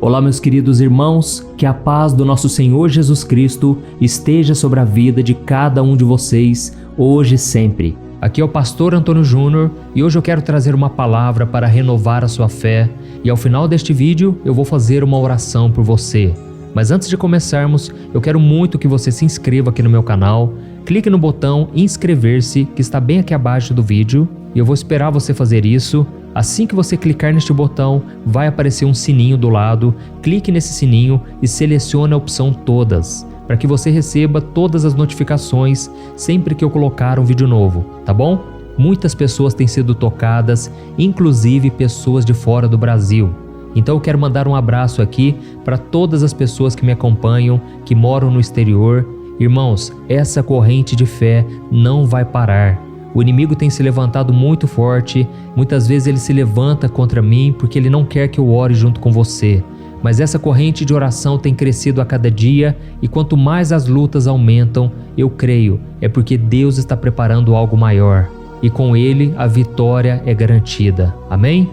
Olá, meus queridos irmãos, que a paz do nosso Senhor Jesus Cristo esteja sobre a vida de cada um de vocês, hoje e sempre. Aqui é o pastor Antônio Júnior e hoje eu quero trazer uma palavra para renovar a sua fé e ao final deste vídeo eu vou fazer uma oração por você. Mas antes de começarmos, eu quero muito que você se inscreva aqui no meu canal, clique no botão inscrever-se que está bem aqui abaixo do vídeo e eu vou esperar você fazer isso. Assim que você clicar neste botão, vai aparecer um sininho do lado, clique nesse sininho e selecione a opção Todas, para que você receba todas as notificações sempre que eu colocar um vídeo novo, tá bom? Muitas pessoas têm sido tocadas, inclusive pessoas de fora do Brasil. Então eu quero mandar um abraço aqui para todas as pessoas que me acompanham, que moram no exterior. Irmãos, essa corrente de fé não vai parar. O inimigo tem se levantado muito forte, muitas vezes ele se levanta contra mim porque ele não quer que eu ore junto com você. Mas essa corrente de oração tem crescido a cada dia e quanto mais as lutas aumentam, eu creio, é porque Deus está preparando algo maior. E com ele a vitória é garantida. Amém?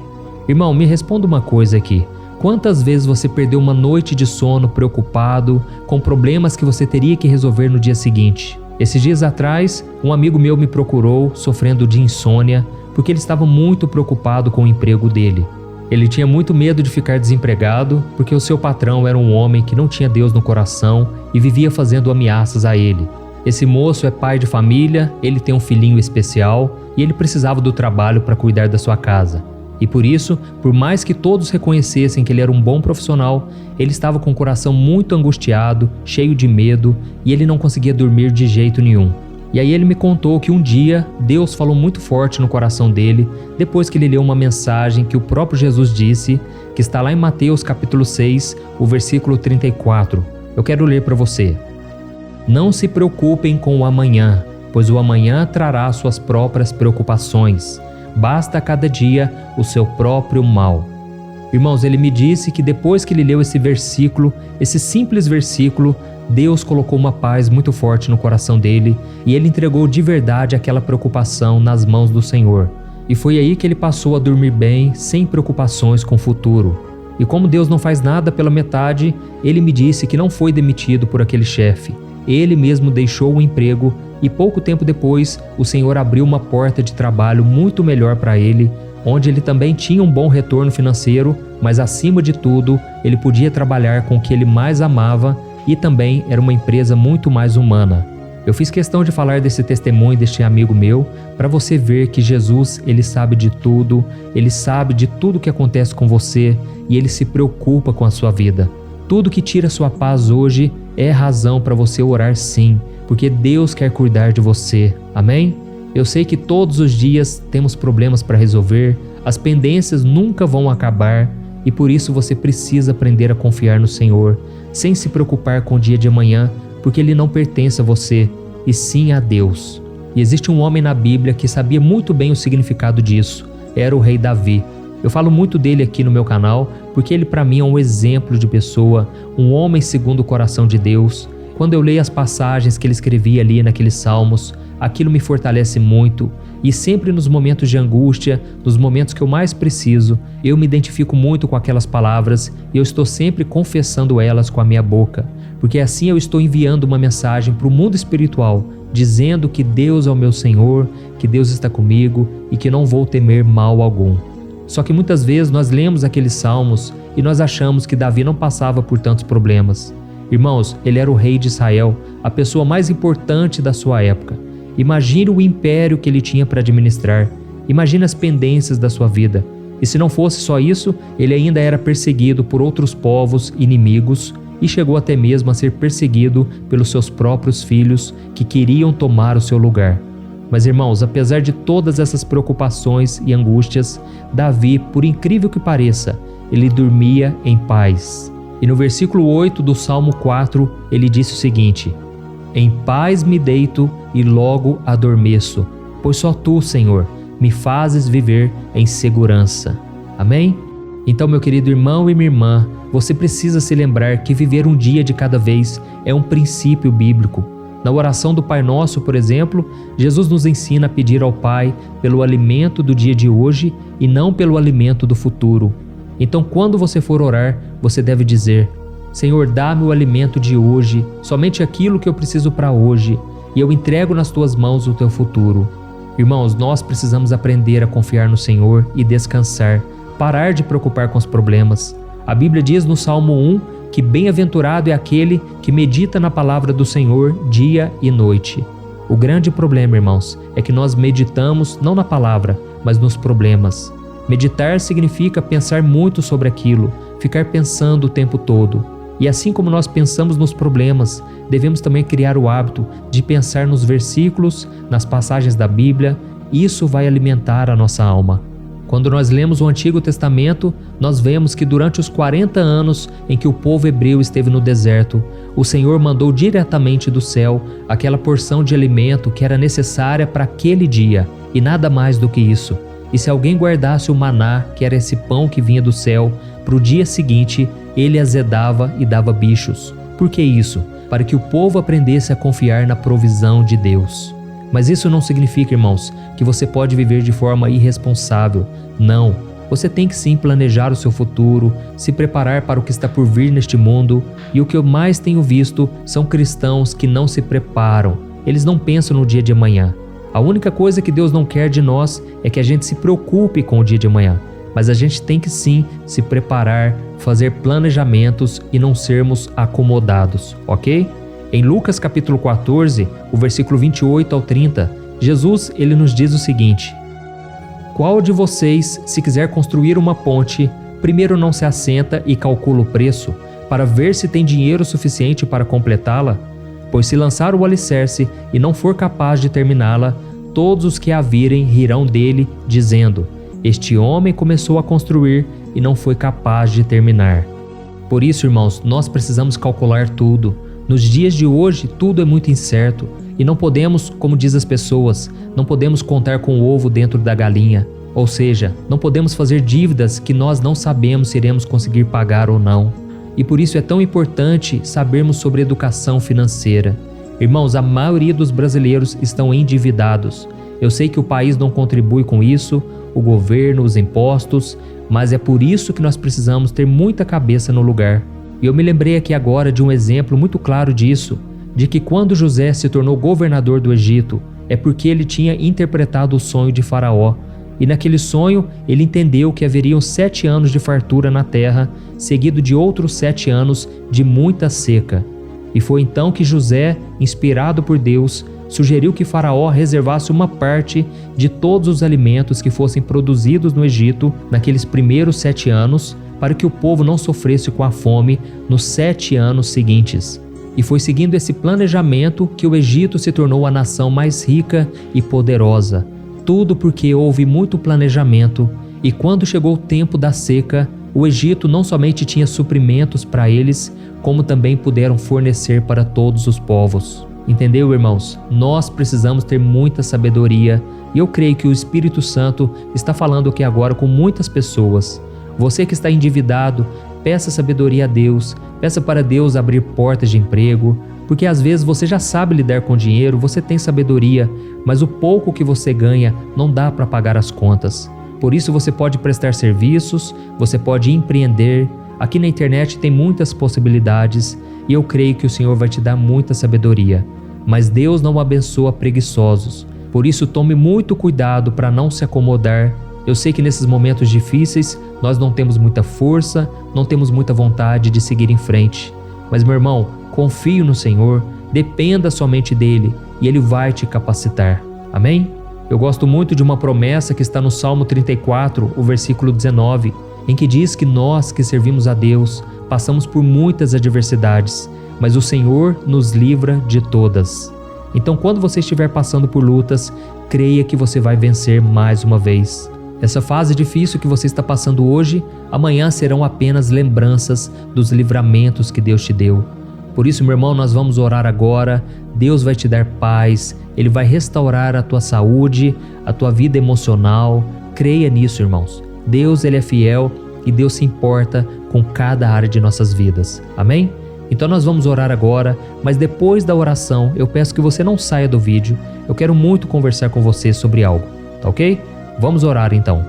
Irmão, me responda uma coisa aqui. Quantas vezes você perdeu uma noite de sono preocupado com problemas que você teria que resolver no dia seguinte? Esses dias atrás, um amigo meu me procurou sofrendo de insônia porque ele estava muito preocupado com o emprego dele. Ele tinha muito medo de ficar desempregado porque o seu patrão era um homem que não tinha Deus no coração e vivia fazendo ameaças a ele. Esse moço é pai de família, ele tem um filhinho especial e ele precisava do trabalho para cuidar da sua casa. E por isso, por mais que todos reconhecessem que ele era um bom profissional, ele estava com o coração muito angustiado, cheio de medo, e ele não conseguia dormir de jeito nenhum. E aí ele me contou que um dia Deus falou muito forte no coração dele, depois que ele leu uma mensagem que o próprio Jesus disse, que está lá em Mateus capítulo 6, o versículo 34. Eu quero ler para você. Não se preocupem com o amanhã, pois o amanhã trará suas próprias preocupações. Basta a cada dia o seu próprio mal. Irmãos, ele me disse que depois que ele leu esse versículo, esse simples versículo, Deus colocou uma paz muito forte no coração dele e ele entregou de verdade aquela preocupação nas mãos do Senhor. E foi aí que ele passou a dormir bem, sem preocupações com o futuro. E como Deus não faz nada pela metade, ele me disse que não foi demitido por aquele chefe. Ele mesmo deixou o emprego e pouco tempo depois o Senhor abriu uma porta de trabalho muito melhor para ele, onde ele também tinha um bom retorno financeiro, mas acima de tudo ele podia trabalhar com o que ele mais amava e também era uma empresa muito mais humana. Eu fiz questão de falar desse testemunho deste amigo meu para você ver que Jesus, ele sabe de tudo, ele sabe de tudo que acontece com você e ele se preocupa com a sua vida. Tudo que tira sua paz hoje é razão para você orar sim, porque Deus quer cuidar de você. Amém? Eu sei que todos os dias temos problemas para resolver, as pendências nunca vão acabar e por isso você precisa aprender a confiar no Senhor, sem se preocupar com o dia de amanhã, porque ele não pertence a você, e sim a Deus. E existe um homem na Bíblia que sabia muito bem o significado disso, era o rei Davi. Eu falo muito dele aqui no meu canal, porque ele para mim é um exemplo de pessoa, um homem segundo o coração de Deus. Quando eu leio as passagens que ele escrevia ali naqueles salmos, aquilo me fortalece muito e sempre nos momentos de angústia, nos momentos que eu mais preciso, eu me identifico muito com aquelas palavras e eu estou sempre confessando elas com a minha boca, porque assim eu estou enviando uma mensagem para o mundo espiritual, dizendo que Deus é o meu Senhor, que Deus está comigo e que não vou temer mal algum. Só que muitas vezes nós lemos aqueles salmos e nós achamos que Davi não passava por tantos problemas. Irmãos, ele era o rei de Israel, a pessoa mais importante da sua época. Imagine o império que ele tinha para administrar. Imagine as pendências da sua vida. E se não fosse só isso, ele ainda era perseguido por outros povos inimigos e chegou até mesmo a ser perseguido pelos seus próprios filhos que queriam tomar o seu lugar. Mas irmãos, apesar de todas essas preocupações e angústias, Davi, por incrível que pareça, ele dormia em paz. E no versículo 8 do Salmo 4, ele disse o seguinte: Em paz me deito e logo adormeço, pois só Tu, Senhor, me fazes viver em segurança. Amém? Então, meu querido irmão e minha irmã, você precisa se lembrar que viver um dia de cada vez é um princípio bíblico. Na oração do Pai Nosso, por exemplo, Jesus nos ensina a pedir ao Pai pelo alimento do dia de hoje e não pelo alimento do futuro. Então, quando você for orar, você deve dizer: Senhor, dá-me o alimento de hoje, somente aquilo que eu preciso para hoje, e eu entrego nas tuas mãos o teu futuro. Irmãos, nós precisamos aprender a confiar no Senhor e descansar, parar de preocupar com os problemas. A Bíblia diz no Salmo 1 que bem-aventurado é aquele que medita na palavra do Senhor dia e noite. O grande problema, irmãos, é que nós meditamos não na palavra, mas nos problemas. Meditar significa pensar muito sobre aquilo, ficar pensando o tempo todo. E assim como nós pensamos nos problemas, devemos também criar o hábito de pensar nos versículos, nas passagens da Bíblia. Isso vai alimentar a nossa alma. Quando nós lemos o Antigo Testamento, nós vemos que durante os 40 anos em que o povo hebreu esteve no deserto, o Senhor mandou diretamente do céu aquela porção de alimento que era necessária para aquele dia, e nada mais do que isso. E se alguém guardasse o maná, que era esse pão que vinha do céu, para o dia seguinte, ele azedava e dava bichos. Por que isso? Para que o povo aprendesse a confiar na provisão de Deus. Mas isso não significa, irmãos, que você pode viver de forma irresponsável. Não. Você tem que sim planejar o seu futuro, se preparar para o que está por vir neste mundo. E o que eu mais tenho visto são cristãos que não se preparam. Eles não pensam no dia de amanhã. A única coisa que Deus não quer de nós é que a gente se preocupe com o dia de amanhã. Mas a gente tem que sim se preparar, fazer planejamentos e não sermos acomodados, ok? Em Lucas capítulo 14, o versículo 28 ao 30, Jesus ele nos diz o seguinte: Qual de vocês, se quiser construir uma ponte, primeiro não se assenta e calcula o preço, para ver se tem dinheiro suficiente para completá-la? Pois se lançar o alicerce e não for capaz de terminá-la, todos os que a virem rirão dele, dizendo: Este homem começou a construir e não foi capaz de terminar. Por isso, irmãos, nós precisamos calcular tudo. Nos dias de hoje, tudo é muito incerto e não podemos, como diz as pessoas, não podemos contar com o ovo dentro da galinha. Ou seja, não podemos fazer dívidas que nós não sabemos se iremos conseguir pagar ou não. E por isso é tão importante sabermos sobre educação financeira. Irmãos, a maioria dos brasileiros estão endividados. Eu sei que o país não contribui com isso, o governo, os impostos, mas é por isso que nós precisamos ter muita cabeça no lugar. E eu me lembrei aqui agora de um exemplo muito claro disso, de que quando José se tornou governador do Egito, é porque ele tinha interpretado o sonho de Faraó. E naquele sonho, ele entendeu que haveriam 7 anos de fartura na terra, seguido de outros 7 anos de muita seca. E foi então que José, inspirado por Deus, sugeriu que Faraó reservasse uma parte de todos os alimentos que fossem produzidos no Egito naqueles primeiros 7 anos, para que o povo não sofresse com a fome nos 7 anos seguintes. E foi seguindo esse planejamento que o Egito se tornou a nação mais rica e poderosa. Tudo porque houve muito planejamento, e quando chegou o tempo da seca, o Egito não somente tinha suprimentos para eles, como também puderam fornecer para todos os povos. Entendeu, irmãos? Nós precisamos ter muita sabedoria, e eu creio que o Espírito Santo está falando aqui agora com muitas pessoas. Você que está endividado, peça sabedoria a Deus, peça para Deus abrir portas de emprego, porque às vezes você já sabe lidar com dinheiro, você tem sabedoria, mas o pouco que você ganha não dá para pagar as contas. Por isso você pode prestar serviços, você pode empreender. Aqui na internet tem muitas possibilidades e eu creio que o Senhor vai te dar muita sabedoria. Mas Deus não abençoa preguiçosos, por isso tome muito cuidado para não se acomodar. Eu sei que nesses momentos difíceis nós não temos muita força, não temos muita vontade de seguir em frente. Mas meu irmão, confie no Senhor, dependa somente dEle e Ele vai te capacitar. Amém? Eu gosto muito de uma promessa que está no Salmo 34, o versículo 19, em que diz que nós que servimos a Deus passamos por muitas adversidades, mas o Senhor nos livra de todas. Então, quando você estiver passando por lutas, creia que você vai vencer mais uma vez. Essa fase difícil que você está passando hoje, amanhã serão apenas lembranças dos livramentos que Deus te deu. Por isso, meu irmão, nós vamos orar agora. Deus vai te dar paz, Ele vai restaurar a tua saúde, a tua vida emocional. Creia nisso, irmãos. Deus, Ele é fiel e Deus se importa com cada área de nossas vidas. Amém? Então nós vamos orar agora, mas depois da oração, eu peço que você não saia do vídeo. Eu quero muito conversar com você sobre algo, tá ok? Vamos orar então.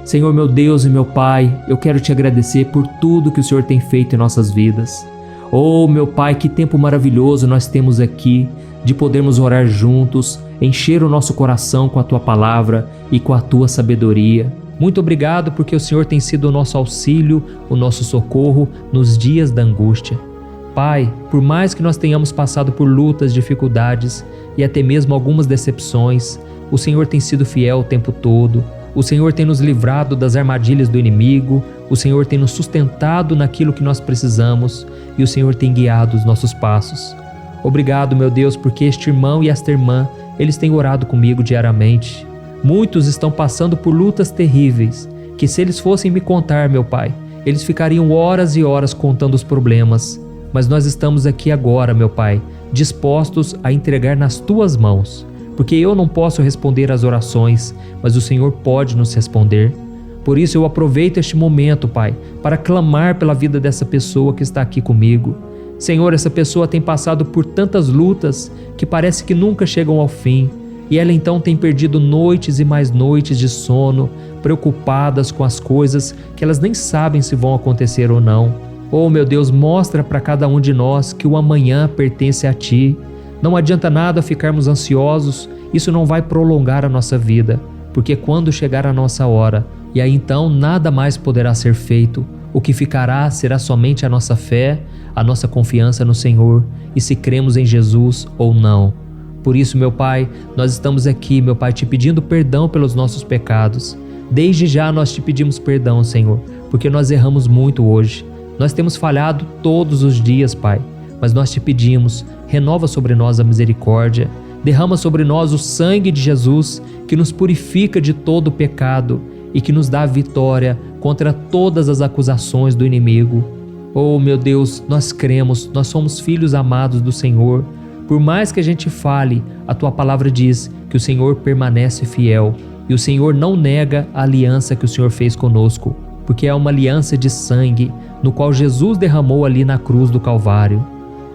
Senhor meu Deus e meu Pai, eu quero te agradecer por tudo que o Senhor tem feito em nossas vidas. Oh, meu Pai, que tempo maravilhoso nós temos aqui de podermos orar juntos, encher o nosso coração com a Tua palavra e com a Tua sabedoria. Muito obrigado porque o Senhor tem sido o nosso auxílio, o nosso socorro nos dias da angústia. Pai, por mais que nós tenhamos passado por lutas, dificuldades e até mesmo algumas decepções, o Senhor tem sido fiel o tempo todo. O Senhor tem nos livrado das armadilhas do inimigo, o Senhor tem nos sustentado naquilo que nós precisamos e o Senhor tem guiado os nossos passos. Obrigado, meu Deus, porque este irmão e esta irmã, eles têm orado comigo diariamente. Muitos estão passando por lutas terríveis, que se eles fossem me contar, meu Pai, eles ficariam horas e horas contando os problemas. Mas nós estamos aqui agora, meu Pai, dispostos a entregar nas Tuas mãos. Porque eu não posso responder às orações, mas o Senhor pode nos responder. Por isso eu aproveito este momento, Pai, para clamar pela vida dessa pessoa que está aqui comigo. Senhor, essa pessoa tem passado por tantas lutas que parece que nunca chegam ao fim, e ela então tem perdido noites e mais noites de sono, preocupadas com as coisas que elas nem sabem se vão acontecer ou não. Oh, meu Deus, mostra para cada um de nós que o amanhã pertence a Ti. Não adianta nada ficarmos ansiosos, isso não vai prolongar a nossa vida, porque quando chegar a nossa hora, e aí então nada mais poderá ser feito, o que ficará será somente a nossa fé, a nossa confiança no Senhor, e se cremos em Jesus ou não. Por isso, meu Pai, nós estamos aqui, meu Pai, te pedindo perdão pelos nossos pecados. Desde já nós te pedimos perdão, Senhor, porque nós erramos muito hoje. Nós temos falhado todos os dias, Pai. Mas nós te pedimos, renova sobre nós a misericórdia, derrama sobre nós o sangue de Jesus, que nos purifica de todo o pecado e que nos dá a vitória contra todas as acusações do inimigo. Oh, meu Deus, nós cremos, nós somos filhos amados do Senhor. Por mais que a gente fale, a Tua palavra diz que o Senhor permanece fiel e o Senhor não nega a aliança que o Senhor fez conosco, porque é uma aliança de sangue, no qual Jesus derramou ali na cruz do Calvário.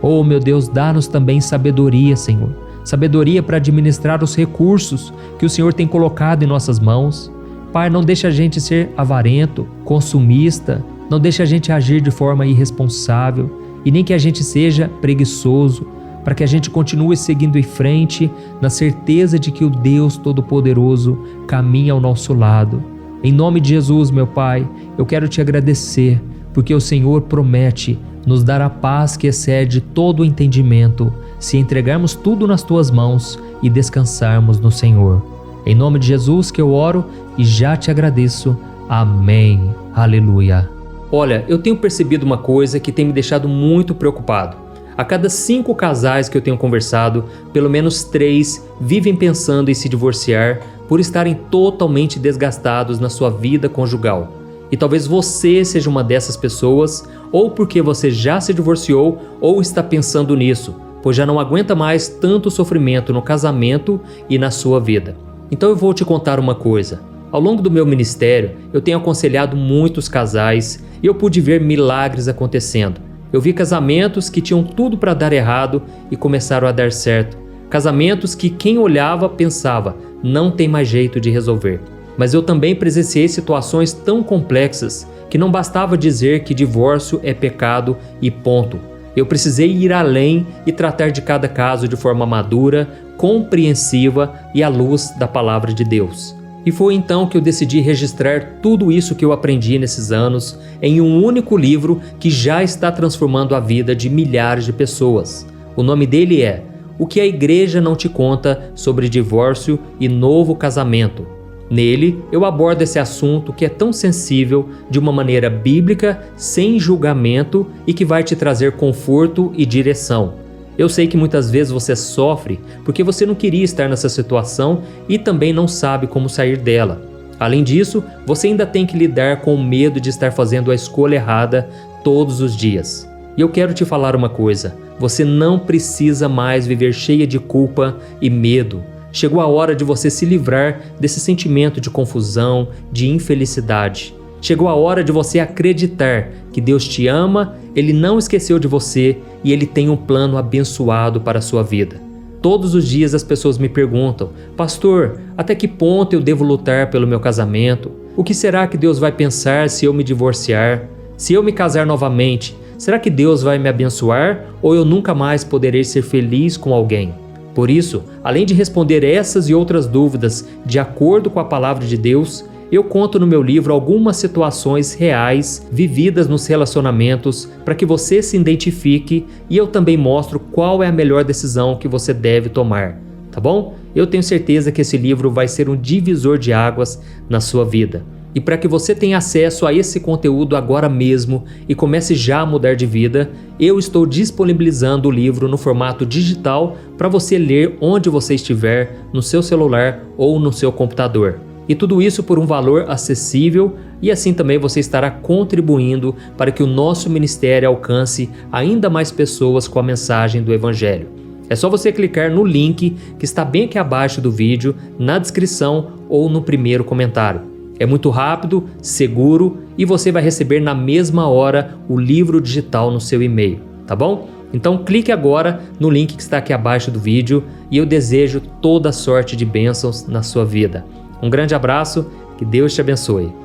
Oh, meu Deus, dá-nos também sabedoria, Senhor. Sabedoria para administrar os recursos que o Senhor tem colocado em nossas mãos. Pai, não deixa a gente ser avarento, consumista, não deixa a gente agir de forma irresponsável e nem que a gente seja preguiçoso, para que a gente continue seguindo em frente na certeza de que o Deus Todo-Poderoso caminha ao nosso lado. Em nome de Jesus, meu Pai, eu quero te agradecer, porque o Senhor promete nos dar a paz que excede todo o entendimento, se entregarmos tudo nas Tuas mãos e descansarmos no Senhor. Em nome de Jesus que eu oro e já te agradeço. Amém. Aleluia. Olha, eu tenho percebido uma coisa que tem me deixado muito preocupado. A cada 5 casais que eu tenho conversado, pelo menos 3 vivem pensando em se divorciar por estarem totalmente desgastados na sua vida conjugal. E talvez você seja uma dessas pessoas, ou porque você já se divorciou ou está pensando nisso, pois já não aguenta mais tanto sofrimento no casamento e na sua vida. Então eu vou te contar uma coisa. Ao longo do meu ministério, eu tenho aconselhado muitos casais e eu pude ver milagres acontecendo. Eu vi casamentos que tinham tudo para dar errado e começaram a dar certo. Casamentos que quem olhava pensava, não tem mais jeito de resolver. Mas eu também presenciei situações tão complexas que não bastava dizer que divórcio é pecado e ponto. Eu precisei ir além e tratar de cada caso de forma madura, compreensiva e à luz da palavra de Deus. E foi então que eu decidi registrar tudo isso que eu aprendi nesses anos em um único livro que já está transformando a vida de milhares de pessoas. O nome dele é O que a Igreja Não Te Conta sobre Divórcio e Novo Casamento. Nele, eu abordo esse assunto que é tão sensível de uma maneira bíblica, sem julgamento e que vai te trazer conforto e direção. Eu sei que muitas vezes você sofre porque você não queria estar nessa situação e também não sabe como sair dela. Além disso, você ainda tem que lidar com o medo de estar fazendo a escolha errada todos os dias. E eu quero te falar uma coisa, você não precisa mais viver cheia de culpa e medo. Chegou a hora de você se livrar desse sentimento de confusão, de infelicidade. Chegou a hora de você acreditar que Deus te ama, Ele não esqueceu de você e Ele tem um plano abençoado para a sua vida. Todos os dias as pessoas me perguntam, pastor, até que ponto eu devo lutar pelo meu casamento? O que será que Deus vai pensar se eu me divorciar? Se eu me casar novamente, será que Deus vai me abençoar ou eu nunca mais poderei ser feliz com alguém? Por isso, além de responder essas e outras dúvidas de acordo com a palavra de Deus, eu conto no meu livro algumas situações reais vividas nos relacionamentos para que você se identifique e eu também mostro qual é a melhor decisão que você deve tomar, tá bom? Eu tenho certeza que esse livro vai ser um divisor de águas na sua vida. E para que você tenha acesso a esse conteúdo agora mesmo e comece já a mudar de vida, eu estou disponibilizando o livro no formato digital para você ler onde você estiver, no seu celular ou no seu computador. E tudo isso por um valor acessível e assim também você estará contribuindo para que o nosso ministério alcance ainda mais pessoas com a mensagem do Evangelho. É só você clicar no link que está bem aqui abaixo do vídeo, na descrição ou no primeiro comentário. É muito rápido, seguro e você vai receber na mesma hora o livro digital no seu e-mail, tá bom? Então clique agora no link que está aqui abaixo do vídeo e eu desejo toda sorte de bênçãos na sua vida. Um grande abraço, que Deus te abençoe.